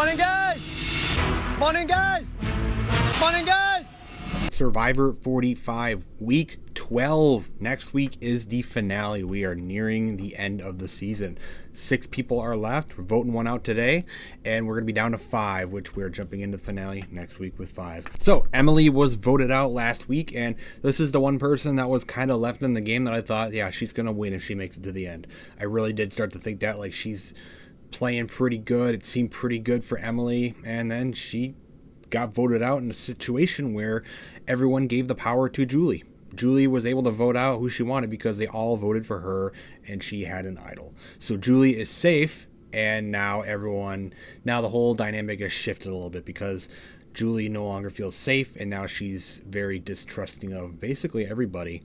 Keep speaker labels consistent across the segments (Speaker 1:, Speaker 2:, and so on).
Speaker 1: Morning, guys! Morning, guys! Morning, guys!
Speaker 2: Survivor 45, week 12. Next week is the finale. We are nearing the end of the season. 6 people are left. We're voting one out today, and we're going to be down to 5, which we're jumping into the finale next week with 5. So Emily was voted out last week, and this is the one person that was kind of left in the game that I thought, yeah, she's going to win if she makes it to the end. I really did start to think that, like, she's playing pretty good. It seemed pretty good for Emily, and then she got voted out in a situation where everyone gave the power to Julie. Julie was able to vote out who she wanted because they all voted for her and she had an idol. So Julie is safe, and now the whole dynamic has shifted a little bit because Julie no longer feels safe, and now she's very distrusting of basically everybody.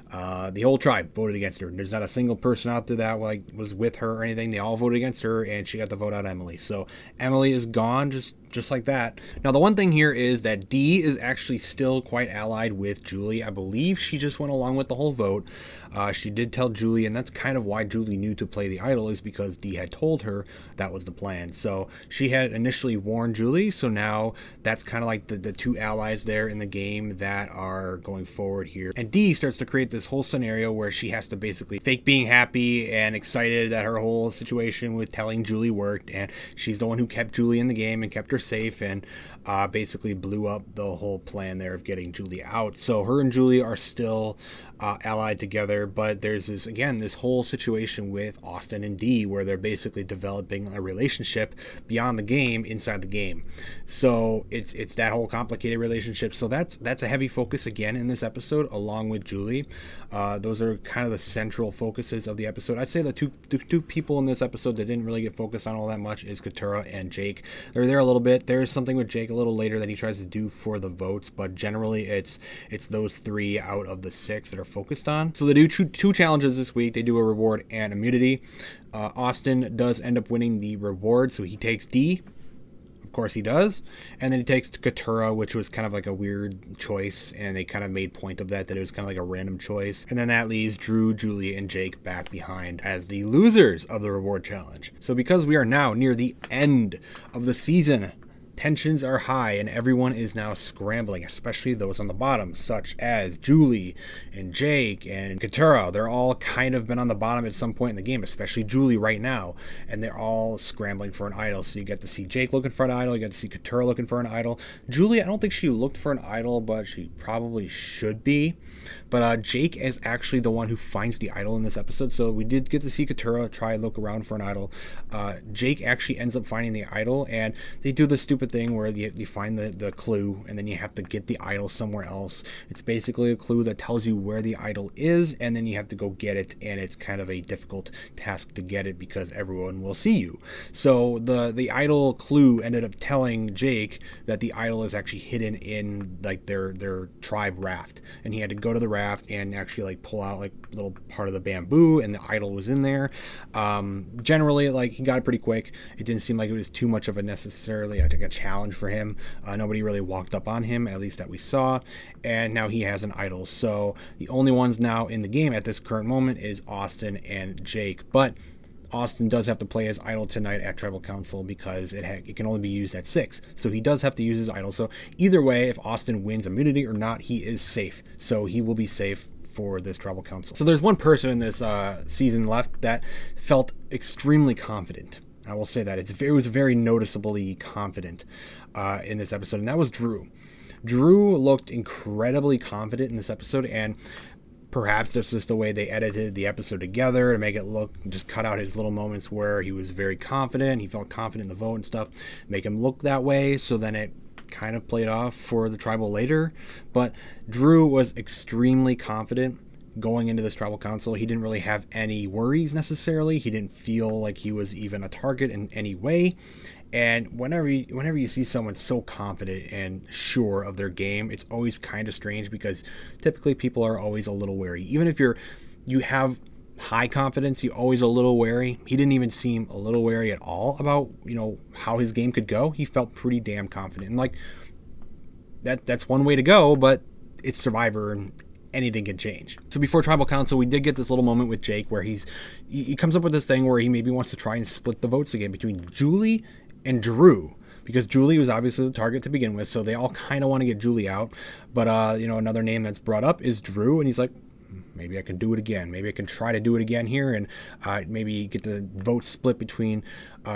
Speaker 2: The whole tribe voted against her. There's not a single person out there that was with her or anything. They all voted against her, and she got to vote out Emily. So Emily is gone just like that. Now, the one thing here is that Dee is actually still quite allied with Julie. I believe she just went along with the whole vote. She did tell Julie, and that's kind of why Julie knew to play the idol, is because Dee had told her that was the plan. So she had initially warned Julie, so now that's kind of like the two allies there in the game that are going forward here. And Dee starts to create this whole scenario where she has to basically fake being happy and excited that her whole situation with telling Julie worked, and she's the one who kept Julie in the game and kept her safe, and basically blew up the whole plan there of getting Julie out. So her and Julie are still allied together, but there's this whole situation with Austin and Dee where they're basically developing a relationship beyond the game inside the game. So it's that whole complicated relationship. So that's a heavy focus again in this episode, along with Julie. Those are kind of the central focuses of the episode. I'd say the two people in this episode that didn't really get focused on all that much is Keturah and Jake. They're there a little bit. There's something with Jake a little later that he tries to do for the votes, but generally it's those 3 out of the 6 that are focused on. So they do two challenges this week. They do a reward and immunity. Austin does end up winning the reward, so he takes Dee. Of course he does. And then he takes Keturah, which was kind of like a weird choice, and they kind of made point of that it was kind of like a random choice. And then that leaves Drew, Julie, and Jake back behind as the losers of the reward challenge. So because we are now near the end of the season, tensions are high and everyone is now scrambling, especially those on the bottom, such as Julie and Jake and Keturah. They're all kind of been on the bottom at some point in the game, especially Julie right now, and they're all scrambling for an idol. So you get to see Jake looking for an idol, you get to see Keturah looking for an idol. Julie, I don't think she looked for an idol, but she probably should be. But Jake is actually the one who finds the idol in this episode, so we did get to see Keturah try and look around for an idol. Jake actually ends up finding the idol, and they do the stupid thing where you find the clue, and then you have to get the idol somewhere else. It's basically a clue that tells you where the idol is, and then you have to go get it, and it's kind of a difficult task to get it because everyone will see you. So the idol clue ended up telling Jake that the idol is actually hidden in like their tribe raft, and he had to go to the raft and actually like pull out like a little part of the bamboo, and the idol was in there. Generally, like, he got it pretty quick. It didn't seem like it was too much of a necessarily a challenge for him. Nobody really walked up on him, at least that we saw, and now he has an idol. So the only ones now in the game at this current moment is Austin and Jake, but Austin does have to play his idol tonight at Tribal Council because it can only be used at 6. So he does have to use his idol. So either way, if Austin wins immunity or not, he is safe. So he will be safe for this Tribal Council. So there's one person in this season left that felt extremely confident. I will say that. It was very noticeably confident in this episode, and that was Drew. Drew looked incredibly confident in this episode, and perhaps that's just the way they edited the episode together to make it look, just cut out his little moments where he was very confident, he felt confident in the vote and stuff, make him look that way, so then it kind of played off for the tribal later. But Drew was extremely confident going into this Tribal Council. He didn't really have any worries necessarily. He didn't feel like he was even a target in any way. And whenever you see someone so confident and sure of their game, it's always kind of strange because typically people are always a little wary. Even if you have high confidence, you're always a little wary. He didn't even seem a little wary at all about, how his game could go. He felt pretty damn confident. And like that's one way to go, but it's Survivor and anything can change. So before Tribal Council, we did get this little moment with Jake where he comes up with this thing where he maybe wants to try and split the votes again between Julie and Drew. because Julie was obviously the target to begin with, so they all kind of want to get Julie out. But another name that's brought up is Drew, and he's like, maybe I can do it again. Maybe I can try to do it again here and maybe get the vote split between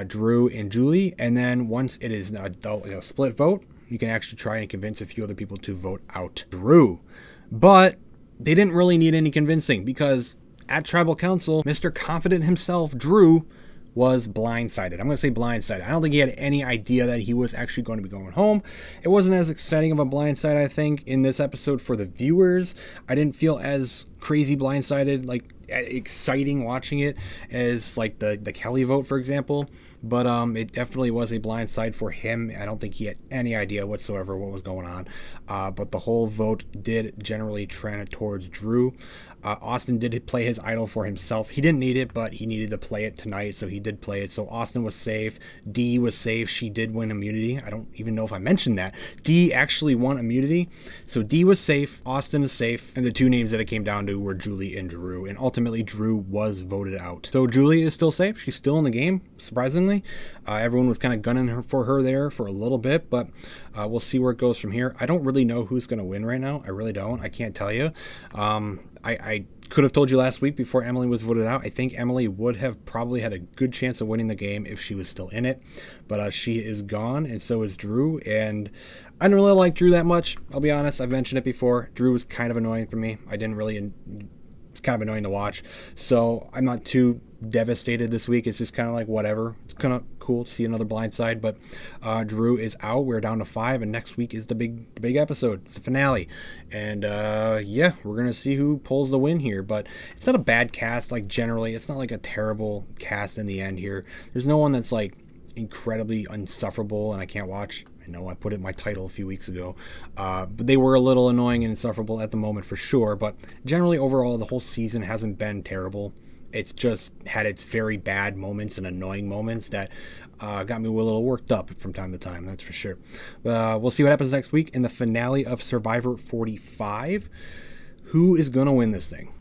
Speaker 2: Drew and Julie. And then once it is a split vote, you can actually try and convince a few other people to vote out Drew. But they didn't really need any convincing, because at Tribal Council, Mr. Confident himself, Drew, was blindsided. I'm going to say blindsided. I don't think he had any idea that he was actually going to be going home. It wasn't as exciting of a blindside, I think, in this episode for the viewers. I didn't feel as crazy blindsided, like exciting watching it as like the Kelly vote, for example. But it definitely was a blindside for him. I don't think he had any idea whatsoever what was going on. But the whole vote did generally trend towards Drew. Austin did play his idol for himself. He didn't need it, but he needed to play it tonight, so he did play it. So Austin was safe. Dee was safe. She did win immunity. I don't even know if I mentioned that. Dee actually won immunity. So Dee was safe. Austin is safe. And the two names that it came down to were Julie and Drew. And ultimately, Drew was voted out. So Julie is still safe. She's still in the game, surprisingly. Everyone was kind of gunning for her there for a little bit, but we'll see where it goes from here. I don't really know who's going to win right now. I really don't. I can't tell you. I could have told you last week before Emily was voted out. I think Emily would have probably had a good chance of winning the game if she was still in it. But she is gone, and so is Drew. And I didn't really like Drew that much. I'll be honest. I've mentioned it before. Drew was kind of annoying for me. It's kind of annoying to watch. So I'm not too devastated this week. It's just kind of like whatever. It's kind of cool to see another blindside. But Drew is out. We're down to 5, and next week is the big episode. It's the finale. And we're gonna see who pulls the win here. But it's not a bad cast. Like generally, it's not like a terrible cast in the end here. There's no one that's like incredibly insufferable and I can't watch. I know I put it in my title a few weeks ago, but they were a little annoying and insufferable at the moment for sure. But generally, overall, the whole season hasn't been terrible. It's just had its very bad moments and annoying moments that got me a little worked up from time to time, that's for sure. We'll see what happens next week in the finale of Survivor 45. Who is going to win this thing?